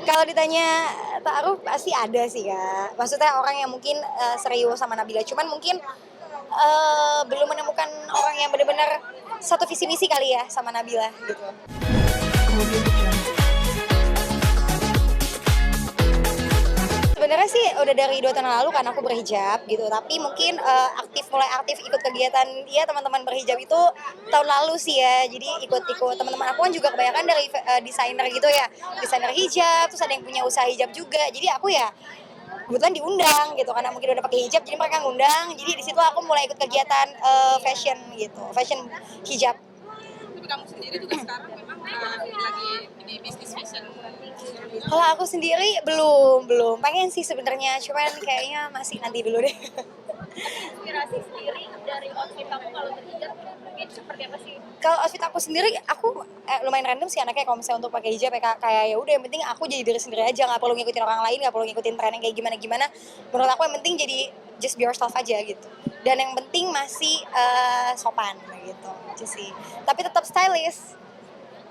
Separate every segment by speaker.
Speaker 1: Kalau ditanya ta'aruf pasti ada sih, Kak. Maksudnya orang yang mungkin, serius sama Nabila, cuman mungkin, belum menemukan orang yang benar-benar satu visi misi kali ya sama Nabila gitu. Sebenarnya sih udah dari 2 tahun lalu kan aku berhijab gitu, tapi mungkin, mulai aktif ikut kegiatan ya teman-teman berhijab itu tahun lalu sih ya. Jadi ikut-ikut teman-teman aku kan juga kebanyakan dari desainer gitu ya, desainer hijab, terus ada yang punya usaha hijab juga. Jadi aku ya kebetulan diundang gitu karena mungkin udah pakai hijab, jadi mereka ngundang. Jadi di situ aku mulai ikut kegiatan, fashion gitu, fashion hijab.
Speaker 2: Tapi kamu sendiri juga sekarang memang lagi di bisnis fashion.
Speaker 1: Kalau aku sendiri belum pengen sih sebenarnya, cuman kayaknya masih nanti dulu deh.
Speaker 3: Inspirasi sendiri dari outfit kamu kalau berhijab mungkin seperti apa sih?
Speaker 1: Kalau outfit aku sendiri, aku lumayan random sih anaknya kalau misalnya untuk pakai hijab ya, Kak. Kayak ya udah yang penting aku jadi diri sendiri aja, nggak perlu ngikutin orang lain, nggak perlu ngikutin tren yang kayak gimana-gimana. Menurut aku yang penting jadi just be yourself aja gitu. Dan yang penting masih sopan gitu, aja sih. Tapi tetap stylish.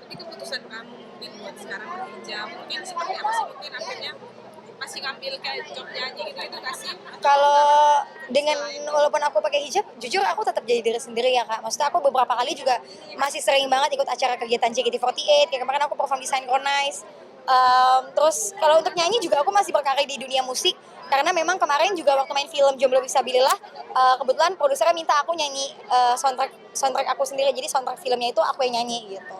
Speaker 2: Tapi keputusan kamu mungkin buat sekarang berhijab, mungkin seperti apa sih, mungkin akhirnya masih ngambil kayak job nyanyi gitu itu nggak sih?
Speaker 1: Kalau dengan walaupun aku pakai hijab, jujur aku tetap jadi diri sendiri ya, Kak. Maksudnya aku beberapa kali juga masih sering banget ikut acara kegiatan JKT48, kayak kemarin aku perform di Synchronize. Terus kalau untuk nyanyi juga aku masih berkarir di dunia musik, karena memang kemarin juga waktu main film Jomblo Fisabilillah, kebetulan produsernya minta aku nyanyi soundtrack aku sendiri, jadi soundtrack filmnya itu aku yang nyanyi gitu.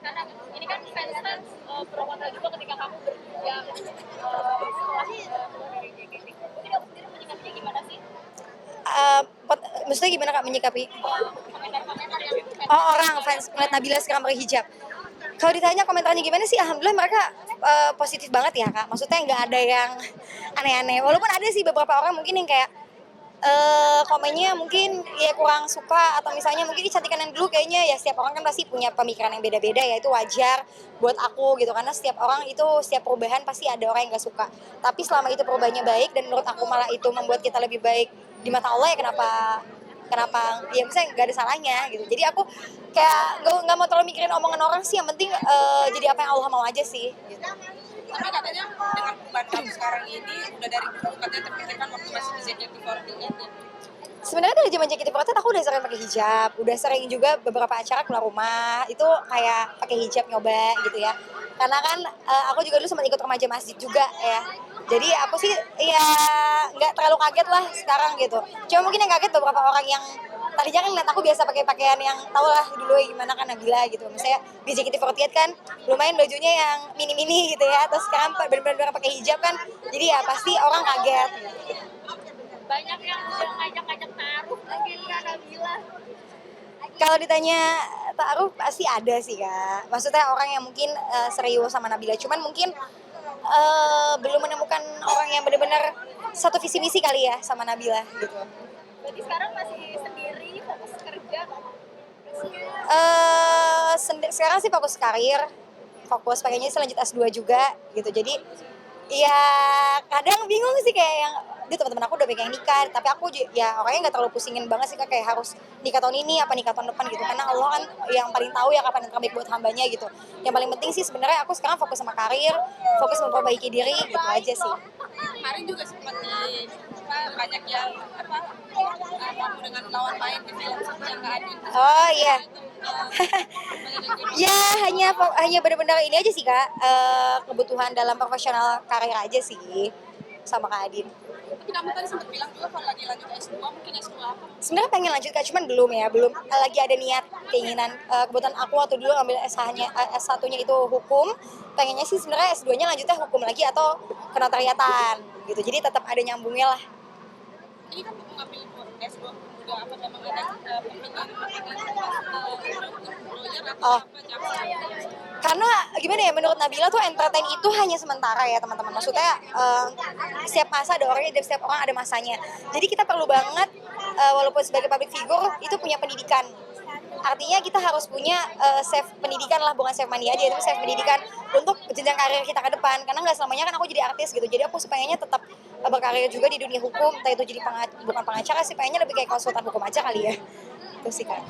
Speaker 3: Karena ini kan fans pro kontra juga ketika kamu berhijab setelah dari JKT. Mungkin kamu sendiri menyikapinya gimana sih?
Speaker 1: Maksudnya gimana Kak menyikapi?
Speaker 3: Komentar-komentar yang
Speaker 1: Orang fans ngeliat Nabila sekarang berhijab. Kalau ditanya komentarnya gimana sih, alhamdulillah mereka positif banget ya Kak. Maksudnya nggak ada yang aneh-aneh. Walaupun ada sih beberapa orang mungkin yang kayak komennya mungkin ya kurang suka, atau misalnya mungkin ini cantikan yang dulu, kayaknya ya setiap orang kan pasti punya pemikiran yang beda-beda ya, itu wajar buat aku gitu, karena setiap orang itu setiap perubahan pasti ada orang yang gak suka, tapi selama itu perubahannya baik dan menurut aku malah itu membuat kita lebih baik di mata Allah, ya kenapa ya misalnya nggak ada salahnya gitu. Jadi aku kayak nggak mau terlalu mikirin omongan orang sih, yang penting jadi apa yang Allah mau aja sih gitu.
Speaker 2: Tapi katanya dengan perubahan kamu sekarang ini udah dari dulu katanya terpikirkan waktu masih di JKT48 ya.
Speaker 1: Sebenarnya dari zaman JKT48 aku udah sering pakai hijab, udah sering juga beberapa acara keluar rumah itu kayak pakai hijab nyoba gitu ya. Karena kan aku juga dulu sempat ikut remaja masjid juga ya. Jadi aku sih ya nggak terlalu kaget lah sekarang gitu. Cuma mungkin yang kaget beberapa orang yang tadinya kan ngeliat aku biasa pakai pakaian yang tau lah dulu gimana kan Nabila gitu. Misalnya di JKT48 kan lumayan bajunya yang mini-mini gitu ya. Terus sekarang benar-benar pakai hijab kan, jadi ya pasti orang kaget.
Speaker 3: banyak yang udah ngajak-ngajak taruh mungkin kan Nabila.
Speaker 1: Kalau ditanya ta'aruf pasti ada sih, Kak. Maksudnya orang yang mungkin serius sama Nabila, cuman mungkin belum menemukan orang yang benar-benar satu visi misi kali ya sama Nabila gitu.
Speaker 3: Berarti sekarang masih sendiri fokus kerja atau
Speaker 1: Sekarang sih fokus karir, fokus pengennya sih lanjut S2 juga gitu. Jadi ya kadang bingung sih kayak yang dia teman-teman aku udah pengen nikah, tapi aku ya orangnya nggak terlalu pusingin banget sih Kak, kayak harus nikah tahun ini apa nikah tahun depan gitu, karena Allah kan yang paling tahu ya kapan yang terbaik buat hambanya gitu. Yang paling penting sih sebenarnya aku sekarang fokus sama karir, fokus memperbaiki diri gitu aja sih.
Speaker 2: Kemarin juga sempat banyak yang kamu dengan lawan main di film satu yang nggak adil.
Speaker 1: Oh iya. Ya hanya benar-benar ini aja sih Kak, kebutuhan dalam profesional karir aja sih sama Kak Adin.
Speaker 2: Tapi kamu tadi sempat bilang juga kalau lagi lanjut S2 mungkin S2 apa?
Speaker 1: Sebenarnya pengen lanjut Kak, cuman belum lagi ada niat keinginan. Kebetulan aku waktu dulu ambil S1-nya itu hukum, pengennya sih sebenarnya S2-nya lanjutnya hukum lagi atau kenotariatan gitu. Jadi tetap ada nyambungnya lah.
Speaker 2: Ini kan mau ngambil S2 juga apa memang ada pemilihan lawyer atau
Speaker 1: Oh.
Speaker 2: apa jaksa?
Speaker 1: Karena gimana ya, menurut Nabila tuh entertain itu hanya sementara ya teman-teman. Maksudnya setiap masa ada orangnya, setiap orang ada masanya. Jadi kita perlu banget walaupun sebagai public figure itu punya pendidikan. Artinya kita harus punya save pendidikan lah, bukan save money aja, tapi save pendidikan untuk jenjang karir kita ke depan. Karena nggak selamanya kan aku jadi artis gitu. Jadi aku pengennya tetap berkarir juga di dunia hukum, entah itu jadi bukan pengacara sih, pengennya lebih kayak konsultan hukum aja kali ya. Itu sih Kak.